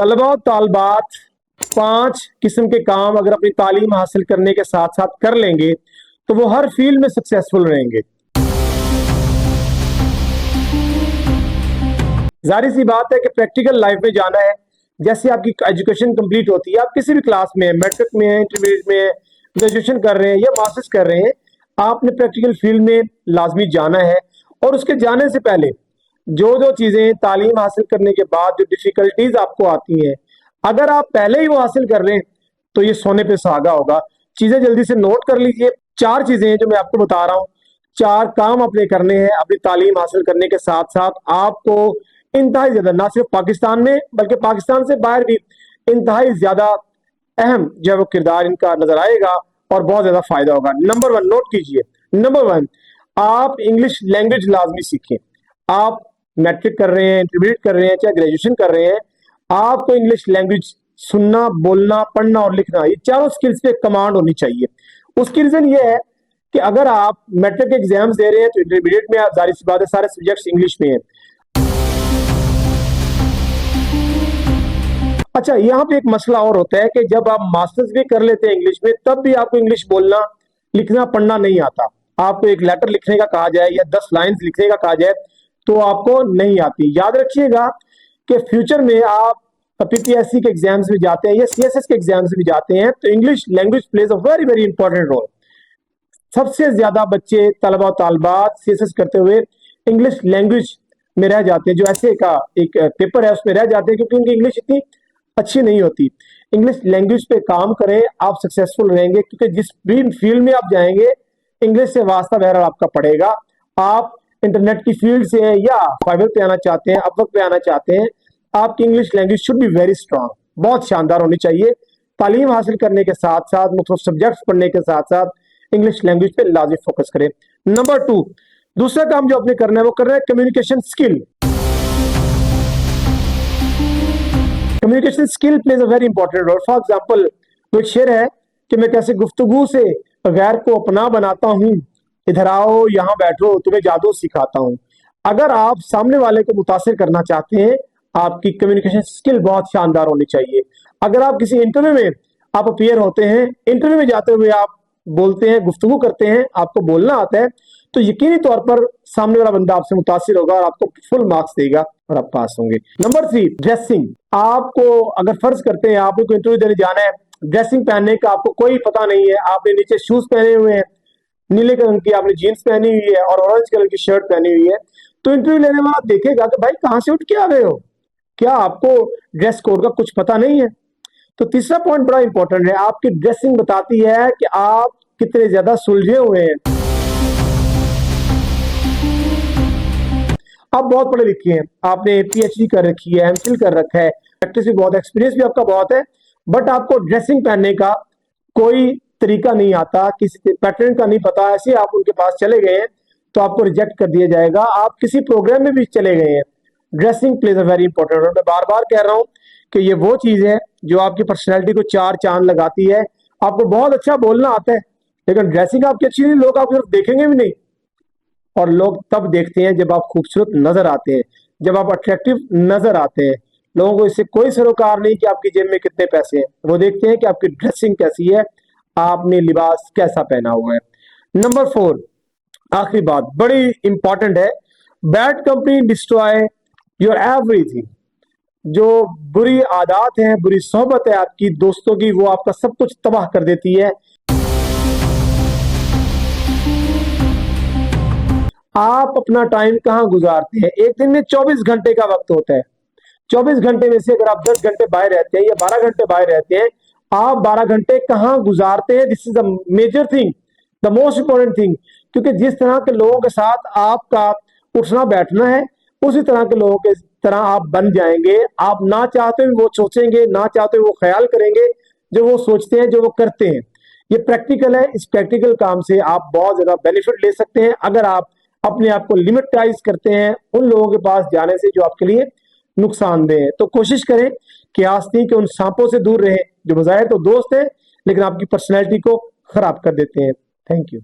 तलबा और तालबात 5 किस्म के काम अगर अपनी तालीम हासिल करने के साथ साथ कर लेंगे तो वो हर फील्ड में सक्सेसफुल रहेंगे। जाहिर सी बात है कि प्रैक्टिकल लाइफ में जाना है। जैसे आपकी एजुकेशन कंप्लीट होती है, आप किसी भी क्लास में है, मैट्रिक में है, इंटरमीडिएट में है, ग्रेजुएशन कर रहे हैं या मास्टर्स कर रहे हैं, आपने प्रैक्टिकल फील्ड में लाजमी जाना है। और उसके जाने से पहले जो चीजें तालीम हासिल करने के बाद जो डिफिकल्टीज आपको आती हैं, अगर आप पहले ही वो हासिल कर लें तो ये सोने पे सुहागा होगा। चीजें जल्दी से नोट कर लीजिए। 4 चीजें हैं जो मैं आपको बता रहा हूँ। 4 काम अपने करने हैं अपनी तालीम हासिल करने के साथ साथ। आपको इंतहाई ज्यादा, ना सिर्फ पाकिस्तान में बल्कि पाकिस्तान से बाहर भी इंतहाई ज्यादा अहम जो है वो किरदार इनका नजर आएगा और बहुत ज्यादा फायदा होगा। नंबर 1 नोट कीजिए। नंबर 1, आप इंग्लिश लैंग्वेज लाजमी सीखें। आप मैट्रिक कर रहे हैं, इंटरमीडिएट कर रहे हैं, चाहे ग्रेजुएशन कर रहे हैं, आपको इंग्लिश लैंग्वेज सुनना, बोलना, पढ़ना और लिखना, ये चारों स्किल्स पे कमांड होनी चाहिए। उसकी रीजन ये है कि अगर आप मैट्रिक के एग्जाम्स दे रहे हैं तो इंटरमीडिएट में आप जाहिर सी बात है सारे सब्जेक्ट्स इंग्लिश में हैं। अच्छा, यहाँ पे एक मसला और होता है कि जब आप मास्टर्स भी कर लेते हैं इंग्लिश में, तब भी आपको इंग्लिश बोलना, लिखना, पढ़ना नहीं आता। आपको एक लेटर लिखने का कहा जाए या 10 लाइंस लिखने का कहा जाए तो आपको नहीं आती। याद रखिएगा कि फ्यूचर में आप पीपीएससी के एग्जाम्स में जाते हैं या सीएसएस के एग्जाम्स में जाते हैं तो English language plays a very very important role. सबसे ज्यादा बच्चे तलबा तालबात सीएसएस करते हुए इंग्लिश लैंग्वेज में रह जाते हैं। जो ऐसे का एक पेपर है उसमें रह जाते हैं क्योंकि उनकी इंग्लिश इतनी अच्छी नहीं होती। इंग्लिश लैंग्वेज पे काम करें, आप सक्सेसफुल रहेंगे क्योंकि जिस भी फील्ड में आप जाएंगे इंग्लिश से वास्ता बहरहाल आपका पड़ेगा। आप इंटरनेट की फील्ड से या फाइबर पे आना चाहते हैं, अपवर्क पे आना चाहते हैं, आपकी English language should be very strong, बहुत शानदार होनी चाहिए। तालीम हासिल करने के साथ साथ, मुख्तलिफ सब्जेक्ट्स पढ़ने के साथ साथ इंग्लिश लैंग्वेज पे लाजिम फोकस करें। नंबर 2, दूसरा काम जो आपने करना है वो करना है communication skill. Communication skill plays a very important role. For example, वो एक शेर है कि मैं कैसे गुफ्तगू से गैर को अपना बनाता हूँ, इधर आओ यहाँ बैठो तुम्हें जादू सिखाता हूँ। अगर आप सामने वाले को मुतासिर करना चाहते हैं, आपकी कम्युनिकेशन स्किल बहुत शानदार होनी चाहिए। अगर आप किसी इंटरव्यू में आप अपीयर होते हैं, इंटरव्यू में जाते हुए आप बोलते हैं, गुफ्तगू करते हैं, आपको बोलना आता है, तो यकीनी तौर पर सामने वाला बंदा आपसे मुतासिर होगा और आपको फुल मार्क्स देगा और आप पास होंगे। Number 3, dressing. आपको अगर फर्ज करते हैं आपको कोई इंटरव्यू देने जाना है, ड्रेसिंग पहनने का आपको कोई पता नहीं है, आपने नीचे शूज पहने हुए हैं, नीले कलर की आपने जीन्स पहनी हुई है और ऑरेंज कलर की शर्ट पहनी हुई है, तो इंटरव्यू लेने वाला देखेगा कि भाई कहां से उठ के आ गए हो, क्या आपको ड्रेस कोड का कुछ पता नहीं है। तो तीसरा पॉइंट बड़ा इंपॉर्टेंट है, आपकी ड्रेसिंग बताती है कि आप कितने ज्यादा सुलझे हुए हैं। आप बहुत पढ़े लिखे हैं, आपने पीएचडी कर रखी है, एमफिल कर रखा है, प्रैक्टिस भी बहुत, एक्सपीरियंस भी आपका बहुत है, बट आपको ड्रेसिंग पहनने का कोई तरीका नहीं आता, किसी पैटर्न का नहीं पता, ऐसे आप उनके पास चले गए हैं तो आपको रिजेक्ट कर दिया जाएगा। आप किसी प्रोग्राम में भी चले गए हैं, dressing plays a very important role. मैं बार बार कह रहा हूं कि ये वो चीज है जो आपकी पर्सनैलिटी को 4 चांद लगाती है। आपको बहुत अच्छा बोलना आता है लेकिन ड्रेसिंग आपकी अच्छी नहीं, लोग आपकी तरफ देखेंगे भी नहीं। और लोग तब देखते हैं जब आप खूबसूरत नजर आते हैं, जब आप अट्रैक्टिव नजर आते हैं। लोगों को इससे कोई सरोकार नहीं कि आपकी जेब में कितने पैसे हैं, वो देखते हैं कि आपकी ड्रेसिंग कैसी है, आपने लिबास कैसा पहना हुआ है। नंबर 4, आखिरी बात बड़ी इंपॉर्टेंट है, bad company destroy your everything. जो बुरी आदत है, बुरी सोहबत है आपकी दोस्तों की, वो आपका सब कुछ तबाह कर देती है। आप अपना टाइम कहां गुजारते हैं? एक दिन में 24 घंटे का वक्त होता है। 24 घंटे में से अगर आप 10 घंटे बाहर रहते हैं या 12 घंटे बाहर रहते हैं, आप 12 घंटे कहां गुजारते हैं? This is the major thing, the most important thing. क्योंकि जिस तरह के लोगों के साथ आपका उठना बैठना है, उसी तरह के लोगों के तरह आप बन जाएंगे। आप ना चाहते हुए वो सोचेंगे, ना चाहते हुए वो ख्याल करेंगे, जो वो सोचते हैं, जो वो करते हैं। ये प्रैक्टिकल है। इस प्रैक्टिकल काम से आप बहुत ज्यादा बेनिफिट ले सकते हैं अगर आप अपने आप को लिमिटाइज करते हैं उन लोगों के पास जाने से जो आपके लिए नुकसानदेह है। तो कोशिश करें कि आस्तीन के उन सांपों से दूर रहें जो बज़ाहिर तो दोस्त हैं लेकिन आपकी पर्सनैलिटी को खराब कर देते हैं। Thank you.